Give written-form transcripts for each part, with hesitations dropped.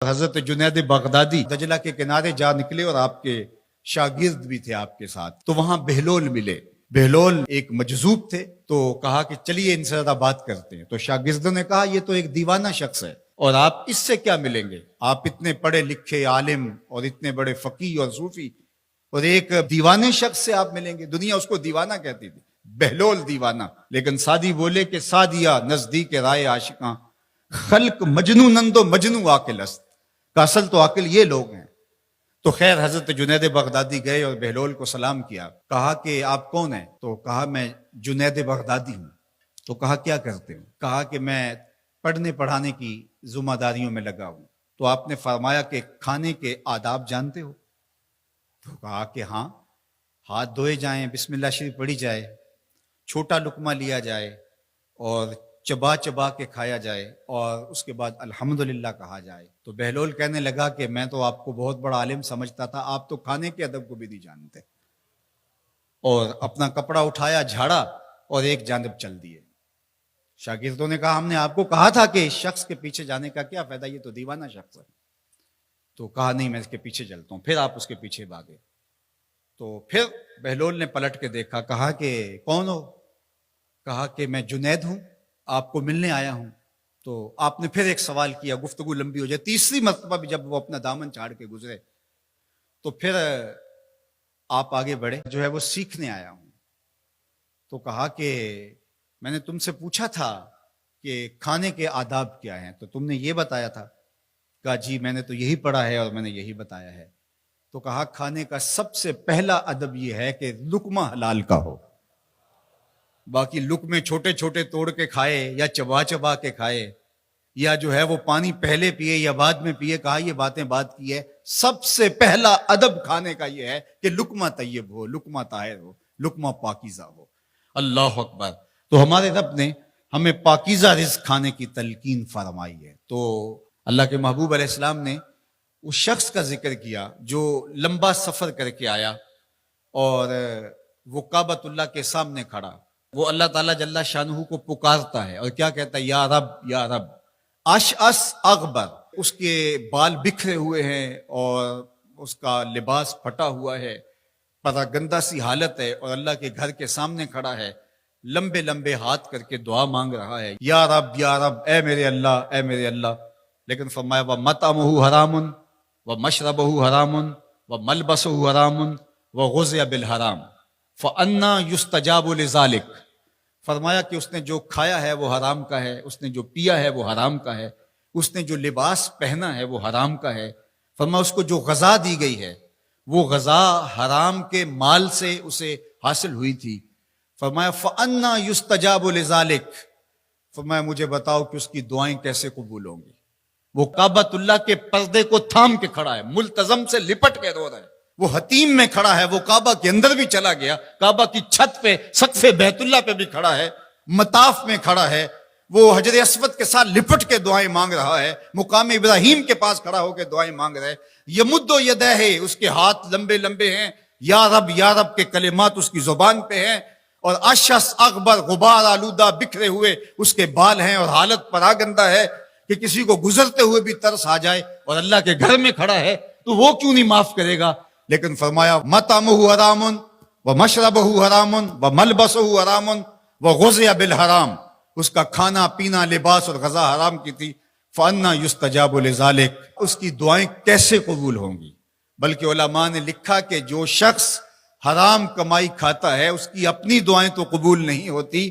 حضرت جنید بغدادی دجلہ کے کنارے جا نکلے اور آپ کے شاگرد بھی تھے آپ کے ساتھ، تو وہاں بہلول ملے۔ بہلول ایک مجذوب تھے، تو کہا کہ چلیے ان سے ذرا بات کرتے ہیں۔ تو شاگردوں نے کہا یہ تو ایک دیوانہ شخص ہے اور آپ اس سے کیا ملیں گے، آپ اتنے پڑھے لکھے عالم اور اتنے بڑے فقیہ اور صوفی، اور ایک دیوانے شخص سے آپ ملیں گے۔ دنیا اس کو دیوانہ کہتی تھی، بہلول دیوانہ، لیکن سادی بولے کہ سادیا نزدیک رائے عاشقاں، خلق مجنونند و مجنو عاقل است، کا اصل تو عاقل یہ لوگ ہیں۔ تو خیر حضرت جنید بغدادی گئے اور بہلول کو سلام کیا، کہا کہ آپ کون ہیں؟ تو کہا میں جنید بغدادی ہوں۔ تو کہا کیا کرتے ہوں؟ کہا کہ میں پڑھنے پڑھانے کی ذمہ داریوں میں لگا ہوں۔ تو آپ نے فرمایا کہ کھانے کے آداب جانتے ہو؟ تو کہا کہ ہاں، ہاتھ دھوئے جائیں، بسم اللہ شریف پڑھی جائے، چھوٹا لقمہ لیا جائے اور چبا چبا کے کھایا جائے، اور اس کے بعد الحمدللہ کہا جائے۔ تو بہلول کہنے لگا کہ میں تو آپ کو بہت بڑا عالم سمجھتا تھا، آپ تو کھانے کے ادب کو بھی نہیں جانتے۔ اور اپنا کپڑا اٹھایا، جھاڑا اور ایک جانب چل دیے۔ شاگردوں نے کہا ہم نے آپ کو کہا تھا کہ اس شخص کے پیچھے جانے کا کیا فائدہ، یہ تو دیوانہ شخص ہے۔ تو کہا نہیں میں اس کے پیچھے چلتا ہوں۔ پھر آپ اس کے پیچھے بھاگے۔ تو پھر بہلول نے پلٹ کے دیکھا، کہا کہ کون ہو؟ کہا کہ میں جنید ہوں، آپ کو ملنے آیا ہوں۔ تو آپ نے پھر ایک سوال کیا، گفتگو لمبی ہو جائے۔ تیسری مرتبہ بھی جب وہ اپنا دامن چاڑ کے گزرے تو پھر آپ آگے بڑھے، جو ہے وہ سیکھنے آیا ہوں۔ تو کہا کہ میں نے تم سے پوچھا تھا کہ کھانے کے آداب کیا ہیں، تو تم نے یہ بتایا تھا۔ کہا جی میں نے تو یہی پڑھا ہے اور میں نے یہی بتایا ہے۔ تو کہا کھانے کا سب سے پہلا ادب یہ ہے کہ لقمہ حلال کا ہو، باقی لقمے چھوٹے چھوٹے توڑ کے کھائے یا چبا چبا کے کھائے، یا جو ہے وہ پانی پہلے پیے یا بعد میں پیے، کہا یہ باتیں بات کی ہے۔ سب سے پہلا ادب کھانے کا یہ ہے کہ لقمہ طیب ہو، لقمہ طاہر ہو، لقمہ پاکیزہ ہو۔ اللہ اکبر۔ تو ہمارے رب نے ہمیں پاکیزہ رزق کھانے کی تلقین فرمائی ہے۔ تو اللہ کے محبوب علیہ السلام نے اس شخص کا ذکر کیا جو لمبا سفر کر کے آیا اور وہ کعبۃ اللہ کے سامنے کھڑا، وہ اللہ تعالیٰ جل شانہ کو پکارتا ہے اور کیا کہتا ہے، یا رب یا رب۔ اشعث اغبر، اس کے بال بکھرے ہوئے ہیں اور اس کا لباس پھٹا ہوا ہے، پتہ گندہ سی حالت ہے، اور اللہ کے گھر کے سامنے کھڑا ہے، لمبے لمبے ہاتھ کر کے دعا مانگ رہا ہے، یا رب اے میرے اللہ اے میرے اللہ۔ لیکن فرمایا وَمَطْعَمُهُ حَرَامٌ وَمَشْرَبُهُ حَرَامٌ وَمَلْبَسُهُ حَرَامٌ وَغُذِّيَ بِالْحَرَامِ فَأَنَّىٰ يُسْتَجَابُ لِذَٰلِكَ۔ فرمایا کہ اس نے جو کھایا ہے وہ حرام کا ہے، اس نے جو پیا ہے وہ حرام کا ہے، اس نے جو لباس پہنا ہے وہ حرام کا ہے۔ فرمایا اس کو جو غذا دی گئی ہے وہ غذا حرام کے مال سے اسے حاصل ہوئی تھی۔ فرمایا فَأَنَّىٰ يُسْتَجَابُ لِذَٰلِكَ۔ فرمایا مجھے بتاؤ کہ اس کی دعائیں کیسے قبول ہوں گی۔ وہ کعبۃ اللہ کے پردے کو تھام کے کھڑا ہے، ملتزم سے لپٹ کے رو رہا ہے، وہ حتیم میں کھڑا ہے، وہ کعبہ کے اندر بھی چلا گیا، کعبہ کی چھت پہ سقف بیت اللہ پہ بھی کھڑا ہے، مطاف میں کھڑا ہے، وہ حجر اسود کے ساتھ لپٹ کے دعائیں مانگ رہا ہے، مقام ابراہیم کے پاس کھڑا ہو کے دعائیں مانگ رہا ہے۔ یمد یدہ، اس کے ہاتھ لمبے لمبے ہیں، یا رب کے کلمات اس کی زبان پہ ہیں، اور اشعث اغبر، غبار آلودہ بکھرے ہوئے اس کے بال ہیں، اور حالت پراگندہ ہے کہ کسی کو گزرتے ہوئے بھی ترس آ جائے، اور اللہ کے گھر میں کھڑا ہے تو وہ کیوں نہیں معاف کرے گا۔ لیکن فرمایا مطعمہ حرام ومشربہ حرام وملبسہ حرام وغذی بالحرام، اس کا کھانا پینا لباس اور غذا حرام کی تھی۔ فأنیٰ یستجاب لذالک، اس کی دعائیں کیسے قبول ہوں گی؟ بلکہ علماء نے لکھا کہ جو شخص حرام کمائی کھاتا ہے اس کی اپنی دعائیں تو قبول نہیں ہوتی،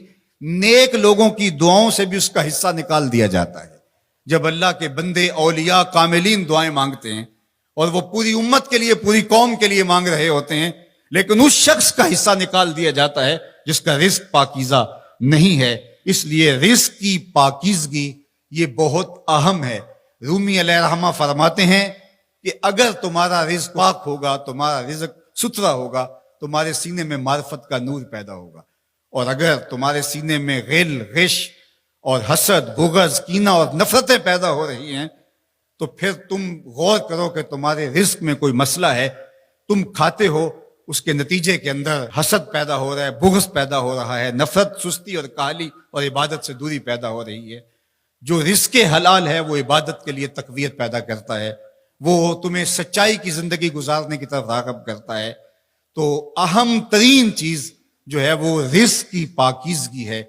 نیک لوگوں کی دعاؤں سے بھی اس کا حصہ نکال دیا جاتا ہے۔ جب اللہ کے بندے اولیاء کاملین دعائیں مانگتے ہیں اور وہ پوری امت کے لیے پوری قوم کے لیے مانگ رہے ہوتے ہیں، لیکن اس شخص کا حصہ نکال دیا جاتا ہے جس کا رزق پاکیزہ نہیں ہے۔ اس لیے رزق کی پاکیزگی یہ بہت اہم ہے۔ رومی علیہ الرحمہ فرماتے ہیں کہ اگر تمہارا رزق پاک ہوگا، تمہارا رزق ستھرا ہوگا، تمہارے سینے میں معرفت کا نور پیدا ہوگا، اور اگر تمہارے سینے میں غل، غش اور حسد، بغض، کینہ اور نفرتیں پیدا ہو رہی ہیں تو پھر تم غور کرو کہ تمہارے رزق میں کوئی مسئلہ ہے۔ تم کھاتے ہو، اس کے نتیجے کے اندر حسد پیدا ہو رہا ہے، بغض پیدا ہو رہا ہے، نفرت، سستی اور کاہلی اور عبادت سے دوری پیدا ہو رہی ہے۔ جو رزق حلال ہے وہ عبادت کے لیے تقویت پیدا کرتا ہے، وہ تمہیں سچائی کی زندگی گزارنے کی طرف راغب کرتا ہے۔ تو اہم ترین چیز جو ہے وہ رزق کی پاکیزگی ہے،